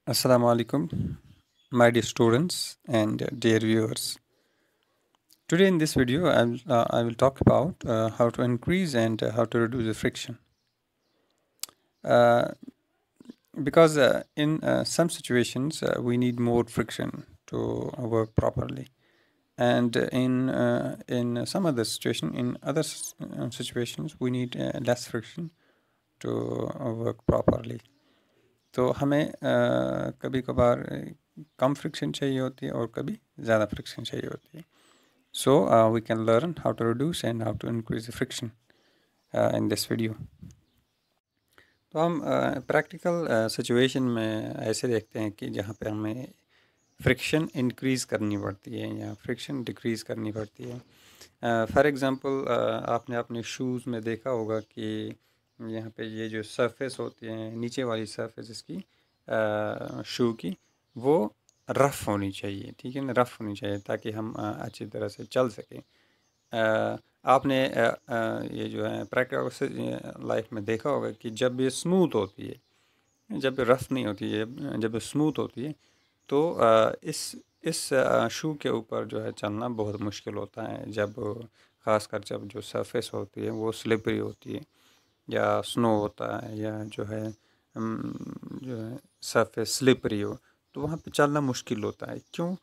Assalamu alaikum, my dear students and dear viewers. Today in this video, I will talk about how to increase and how to reduce the friction. Uh, because in some situations, we need more friction to work properly, and in some other situation, in other situations, we need less friction to work properly. तो हमें कभी कभार कम friction चाहिए होती है और कभी ज़्यादा फ्रिक्शन चाहिए होती है. So we can learn how to reduce and how to increase the friction in this video. तो हम प्रैक्टिकल सिचुएशन में ऐसे देखते हैं कि जहाँ पे हमें फ्रिक्शन इंक्रीज़ करनी पड़ती है या फ्रिक्शन डिक्रीज़ करनी पड़ती है. फॉर एग्ज़ाम्पल आपने अपने शूज़ में देखा होगा कि यहाँ पे ये जो सरफेस होती है नीचे वाली सरफेस इसकी शू की वो रफ़ होनी चाहिए, ठीक है ना, रफ़ होनी चाहिए ताकि हम अच्छी तरह से चल सकें. आपने ये जो है प्रैक्टिकल लाइफ में देखा होगा कि जब ये स्मूथ होती है, जब रफ़ नहीं होती है, जब ये स्मूथ होती है तो इस शू के ऊपर जो है चलना बहुत मुश्किल होता है. जब ख़ासकर जब जो सरफेस होती है वो स्लिपरी होती है या स्नो होता है या जो है जो है सरफेस स्लिपरी हो तो वहाँ पे चलना मुश्किल होता है. क्यों?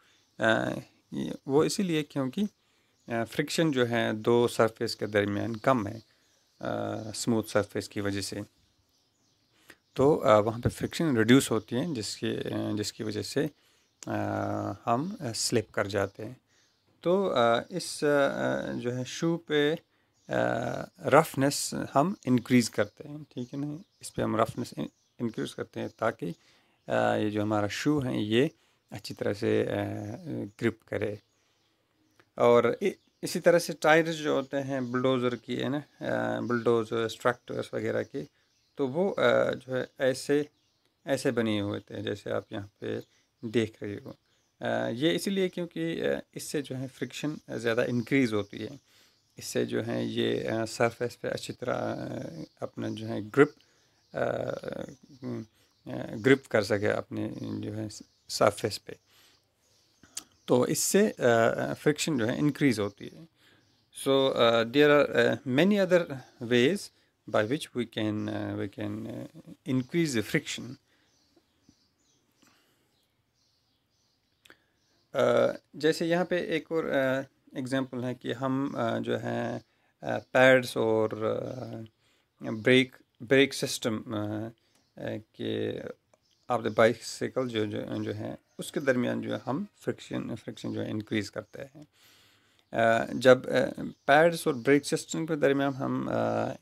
वो इसीलिए क्योंकि फ्रिक्शन जो है दो सरफेस के दरमियान कम है स्मूथ सरफेस की वजह से. तो वहाँ पे फ्रिक्शन रिड्यूस होती है जिसकी वजह से हम स्लिप कर जाते हैं. तो इस जो है शू पे रफनेस हम इंक्रीज़ करते हैं, ठीक है ना. इस पे हम रफनेस इंक्रीज़ करते हैं ताकि ये जो हमारा शू है ये अच्छी तरह से ग्रिप करे. और इसी तरह से टायर्स जो होते हैं बुलडोज़र की है ना, बुलडोज़र्स ट्रैक्टर्स वगैरह की, तो वो जो है ऐसे ऐसे बने हुए थे जैसे आप यहाँ पे देख रहे हो. ये इसीलिए क्योंकि इससे जो है फ्रिक्शन ज़्यादा इंक्रीज़ होती है. इससे जो है ये सरफेस पे अच्छी तरह अपना जो है ग्रिप कर सके अपने जो है सरफेस पे. तो इससे फ्रिक्शन जो है इंक्रीज़ होती है. So there are many other ways by which we can increase the friction. जैसे यहाँ पे एक और एग्जांपल है कि हम जो है पैड्स और ब्रेक ब्रेक सिस्टम के ऑफ द बाइसिकल जो है उसके दरमियान जो है हम फ्रिक्शन जो है इंक्रीज़ करते हैं. जब पैड्स और ब्रेक सिस्टम के दरमियान हम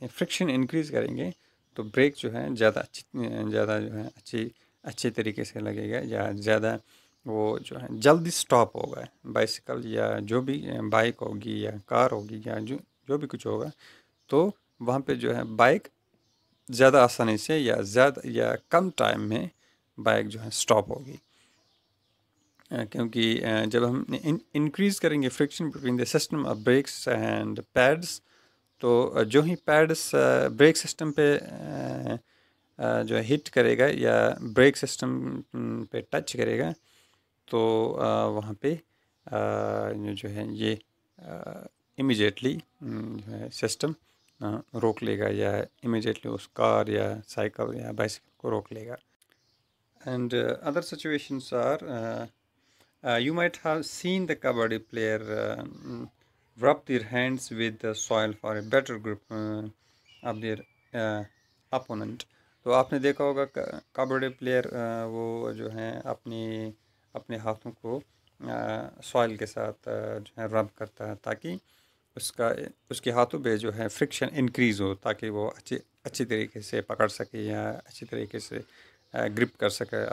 फ्रिक्शन इंक्रीज़ करेंगे तो ब्रेक जो है ज़्यादा जो है अच्छी तरीके से लगेगा या ज़्यादा वो जो है जल्दी स्टॉप होगा. बाइसिकल या जो भी बाइक होगी या कार होगी या जो भी कुछ होगा तो वहाँ पे जो है बाइक ज़्यादा आसानी से या कम टाइम में बाइक जो है स्टॉप होगी. क्योंकि जब हम इंक्रीज़ करेंगे friction between the system of brakes and pads तो जो ही पैड्स ब्रेक सिस्टम पे जो है हिट करेगा या ब्रेक सिस्टम पे टच करेगा तो वहाँ पे जो है ये इमीडिएटली जो है सिस्टम रोक लेगा या इमीडिएटली उस कार या साइकिल या बाइसिकल को रोक लेगा. And other situations are you might have seen the kabaddi player rub their hands with the soil for a better grip of their opponent. तो आपने देखा होगा कबड्डी प्लेयर वो जो है अपने हाथों को सॉइल के साथ जो है रब करता है ताकि उसके हाथों पे जो है फ्रिक्शन इंक्रीज़ हो ताकि वो अच्छी तरीके से पकड़ सके या अच्छी तरीके से ग्रिप कर सके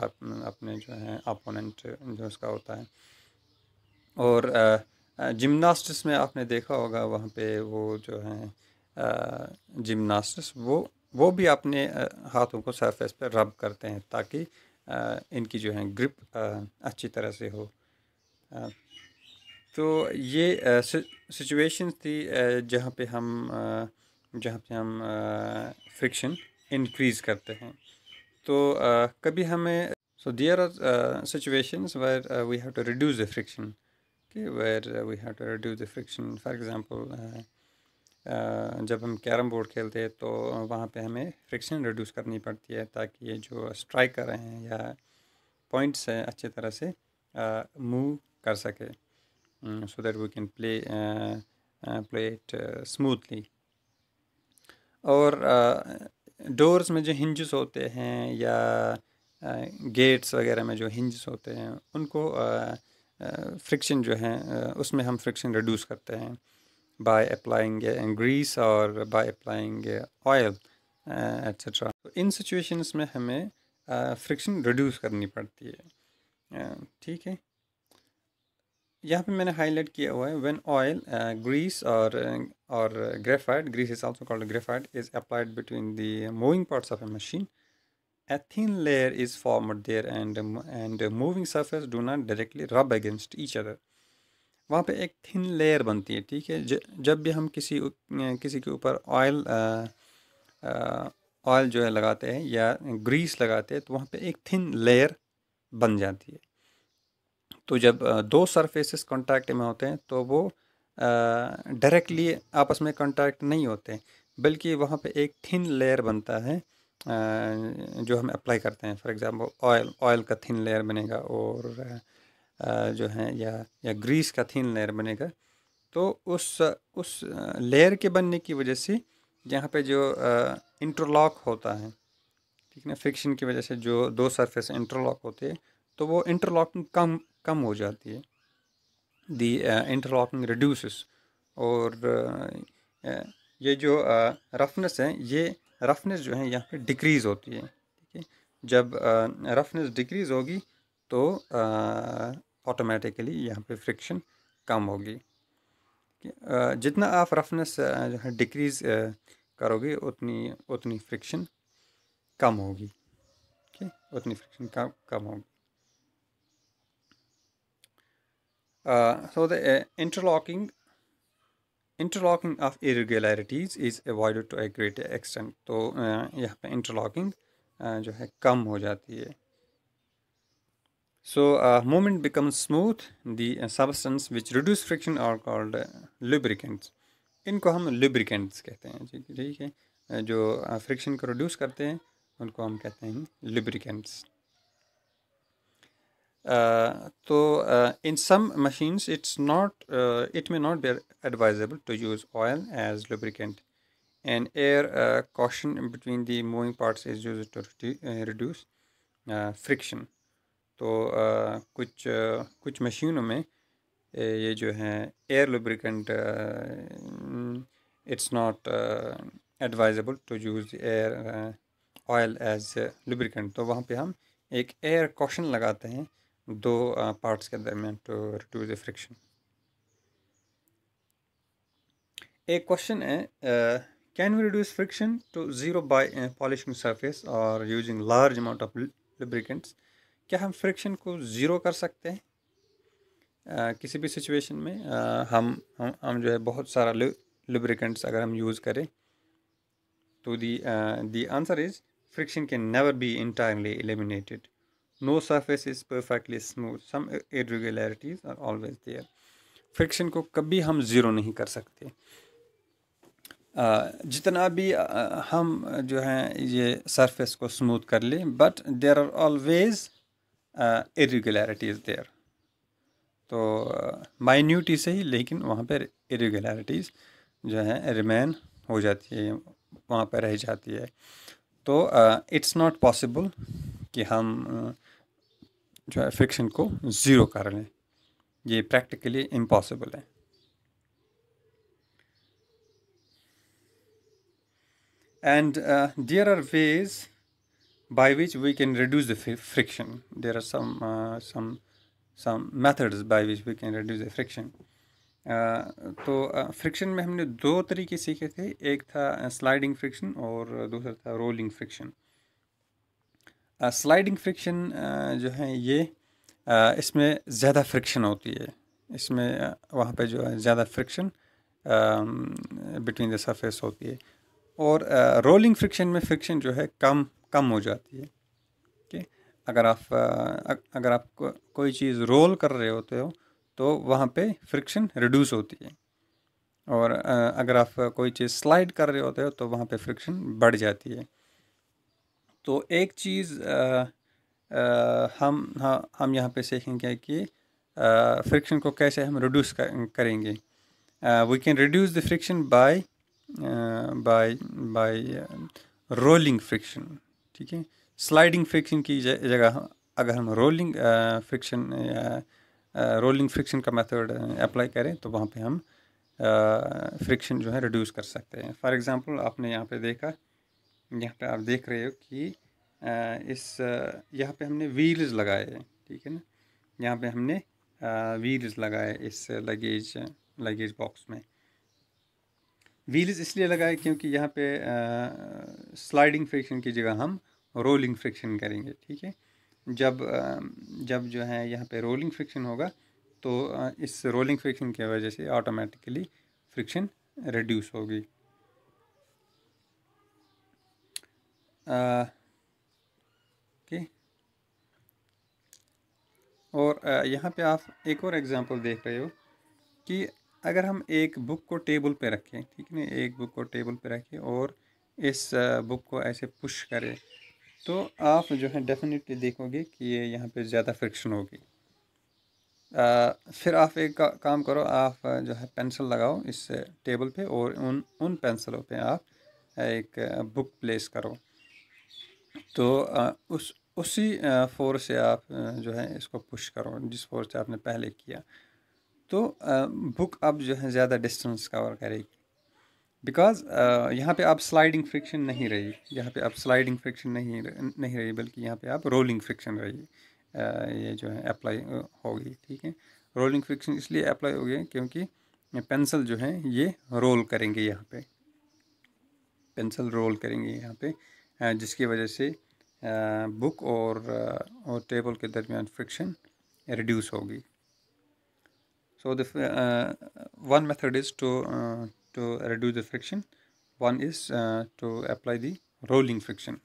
अपने जो है अपोनेंट जो उसका होता है. और जिम्नास्टिक्स में आपने देखा होगा वहाँ पे वो जो है जिम्नास्टिक्स वो भी अपने हाथों को सरफेस पे रब करते हैं ताकि इनकी जो है ग्रिप अच्छी तरह से हो. तो ये सिचुएशंस थी जहाँ पे हम फ्रिक्शन इंक्रीज़ करते हैं. तो कभी हमें So there are situations where we have to reduce the friction. Okay, where we have to reduce the friction. For example, जब हम कैरम बोर्ड खेलते हैं तो वहाँ पे हमें फ्रिक्शन रिड्यूस करनी पड़ती है ताकि ये जो स्ट्राइकर हैं या पॉइंट्स हैं अच्छी तरह से मूव कर सके, so that we can play it smoothly. और डोर्स में जो हिंजेस होते हैं या गेट्स वगैरह में जो हिंजेस होते हैं उनको फ्रिक्शन जो है उसमें हम फ्रिक्शन रिड्यूस करते हैं by applying grease or by applying oil etc. तो इन सिचुएशंस में हमें फ्रिक्शन रिड्यूस करनी पड़ती है, ठीक है। यहाँ पे मैंने हाईलाइट किया हुआ है व्हेन ऑयल ग्रीस और graphite, grease is also called graphite, is applied between the moving parts of a machine, a thin layer is formed there and moving surface do not directly rub against each other. वहाँ पे एक thin layer बनती है, ठीक है। जब भी हम किसी के ऊपर ऑयल जो है लगाते हैं या ग्रीस लगाते हैं तो वहाँ पे एक थिन लेयर बन जाती है। तो जब दो सरफेसेस कांटेक्ट में होते हैं तो वो डायरेक्टली आपस में कांटेक्ट नहीं होते, बल्कि वहाँ पे एक थिन लेयर बनता है जो हम अप्लाई करते हैं। फॉर एग्जांपल ऑयल का थिन लेयर बनेगा और जो है या ग्रीस का थिन लेयर बनेगा। तो उस लेयर के बनने की वजह से यहाँ पे जो इंटरलॉक होता है, ठीक है ना, फ्रिक्शन की वजह से जो दो सरफेस इंटरलॉक होते हैं तो वो इंटरलॉकिंग कम हो जाती है, दी इंटरलॉकिंग रिड्यूसेस। और ये जो रफनेस है, ये रफनेस जो है यहाँ पे डिक्रीज़ होती है, ठीक है। जब रफनेस डिक्रीज़ होगी तो ऑटोमेटिकली यहाँ पे फ्रिक्शन कम होगी। जितना आप रफनेस जो है डिक्रीज़ करोगे उतनी फ्रिक्शन कम होगी, ठीक है, उतनी फ्रिक्शन कम होगी। So the interlocking of irregularities is avoided to a great extent. तो यहाँ पे interlocking जो है कम हो जाती है। So movement becomes smooth. The substance which reduce friction are called lubricants. इनको हम lubricants कहते हैं, ठीक है। जो फ्रिक्शन को रिड्यूस करते हैं उनको हम कहते हैं lubricants. So in some machines it may not be advisable to use oil as lubricant. An air cushion between the moving parts is used to reduce friction. तो कुछ मशीनों में ये जो है air lubricant it's not advisable to use air oil as lubricant. तो वहाँ पे हम एक एयर कॉशन लगाते हैं दो पार्ट्स के दरमियान टू रिड्यूस द फ्रिक्शन। एक क्वेश्चन है, can we reduce friction to zero by polishing surface और using large amount of lubricants? क्या हम फ्रिक्शन को ज़ीरो कर सकते हैं किसी भी सिचुएशन में? हम जो है बहुत सारा लुब्रिकेंट्स अगर हम यूज़ करें तो the answer is friction can never be entirely eliminated. No surface is perfectly smooth, some irregularities are always there. Friction को कभी हम ज़ीरो नहीं कर सकते। जितना भी हम जो है ये सरफेस को स्मूथ कर लें, but there are always irregularities there. तो माइन्यूट ही सही, लेकिन वहाँ पर इरेगुलरिटीज़ जो है रिमेन हो जाती है, वहाँ पर रह जाती है। तो इट्स नॉट पॉसिबल कि हम जो है फ्रिक्शन को ज़ीरो कर लें, ये प्रैक्टिकली इम्पॉसिबल है। And there are ways by which we can reduce the friction. There are some methods by which we can reduce the friction. तो फ्रिक्शन में हमने दो तरीके सीखे थे, एक था स्लाइडिंग फ्रिक्शन और दूसरा था रोलिंग फ्रिक्शन। स्लाइडिंग फ्रिक्शन जो है ये इसमें ज़्यादा फ्रिक्शन होती है, इसमें वहाँ पे जो है ज़्यादा फ्रिक्शन बिटवीन द सरफेस होती है। और रोलिंग फ्रिक्शन में फ्रिक्शन जो है कम हो जाती है। ओके, अगर आप कोई चीज़ रोल कर रहे होते हो तो वहाँ पे फ्रिक्शन रिड्यूस होती है, और अगर आप कोई चीज़ स्लाइड कर रहे होते हो तो वहाँ पे फ्रिक्शन बढ़ जाती है। तो एक चीज़ हम यहाँ पे सीखेंगे कि फ्रिक्शन को कैसे हम रिड्यूस करेंगे। We can reduce the friction by by rolling friction, ठीक है। स्लाइडिंग फ्रिक्शन की जगह अगर हम रोलिंग फ्रिक्शन का मेथड अप्लाई करें तो वहाँ पे हम फ्रिक्शन जो है रिड्यूस कर सकते हैं। फॉर एग्ज़ाम्पल आपने यहाँ पे देखा, यहाँ पे आप देख रहे हो कि यहाँ पे हमने व्हील्स लगाए हैं, ठीक है ना। यहाँ पे हमने व्हील्स लगाए इस लगेज बॉक्स में। व्हील्स इसलिए लगाए क्योंकि यहाँ पे स्लाइडिंग फ्रिक्शन की जगह हम रोलिंग फ्रिक्शन करेंगे, ठीक है। जब जो है यहाँ पे रोलिंग फ्रिक्शन होगा तो इस रोलिंग फ्रिक्शन की वजह से ऑटोमेटिकली फ्रिक्शन रिड्यूस होगी। ओके, और यहाँ पे आप एक और एग्जांपल देख रहे हो कि अगर हम एक बुक को टेबल पे रखें, ठीक है ना, एक बुक को टेबल पे रखें और इस बुक को ऐसे पुश करें तो आप जो है डेफिनेटली देखोगे कि ये यहाँ पे ज़्यादा फ्रिक्शन होगी। फिर आप एक काम करो, आप जो है पेंसिल लगाओ इस टेबल पे और उन पेंसिलों पे आप एक बुक प्लेस करो। तो उसी फोर्स से आप जो है इसको पुश करो जिस फोर्स से आपने पहले किया, तो बुक अब जो है ज़्यादा डिस्टेंस कवर करेगी। बिकॉज यहाँ पे आप स्लाइडिंग फ्रिक्शन नहीं रही, यहाँ पे आप स्लाइडिंग फ्रिक्शन नहीं रही, बल्कि यहाँ पे आप रोलिंग फ्रिक्शन रही। ये जो है अप्लाई होगी, ठीक है। रोलिंग फ्रिक्शन इसलिए अप्लाई होगी क्योंकि पेंसिल जो है ये रोल करेंगे, यहाँ पे पेंसिल रोल करेंगे यहाँ पे, जिसकी वजह से बुक और टेबल के दरमियान फ्रिक्शन रिड्यूस होगी। So one method is to reduce the friction. One is to apply the rolling friction.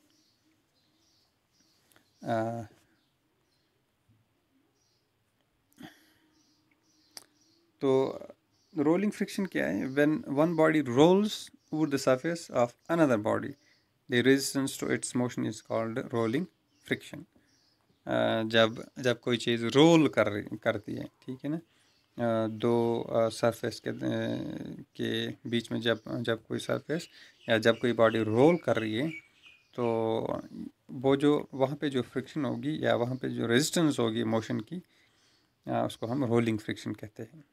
तो rolling friction क्या है? When one body rolls over the surface of another body, the resistance to its motion is called rolling friction. जब कोई cheese roll करती है, ठीक है ना, दो सरफेस के बीच में जब कोई सरफेस या जब कोई बॉडी रोल कर रही है तो वो जो वहाँ पे जो फ्रिक्शन होगी या वहाँ पे जो रेजिस्टेंस होगी मोशन की, उसको हम रोलिंग फ्रिक्शन कहते हैं।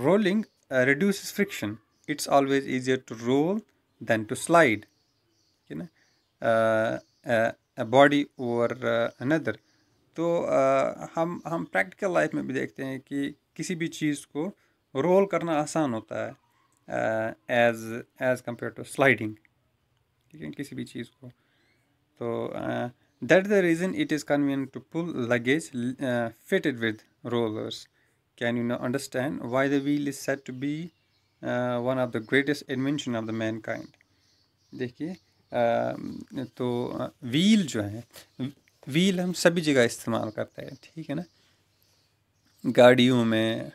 Rolling reduces friction, it's always easier to roll than to slide, ठीक है ना, a body over another। तो हम प्रैक्टिकल लाइफ में भी देखते हैं कि किसी भी चीज़ को रोल करना आसान होता है एज कंपेयर टू स्लाइडिंग, ठीक है, किसी भी चीज़ को। तो that the reason it is convenient to pull luggage fitted with rollers. Can you understand why the wheel is said to be one of the greatest invention of the mankind. देखिए, तो wheel जो है, wheel हम सभी जगह इस्तेमाल करते हैं, ठीक है ना। गाड़ियों में,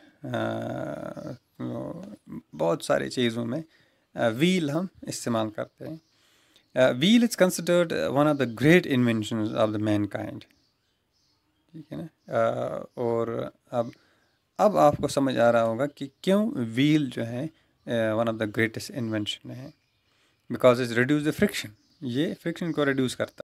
बहुत सारी चीज़ों में व्हील हम इस्तेमाल करते हैं। Wheel is considered one of the great inventions of the Mankind, ठीक है ना। और अब आपको समझ आ रहा होगा कि क्यों व्हील जो है one of the greatest invention है। Because its reduce the friction, ये फ्रिक्शन को रिड्यूस करता है।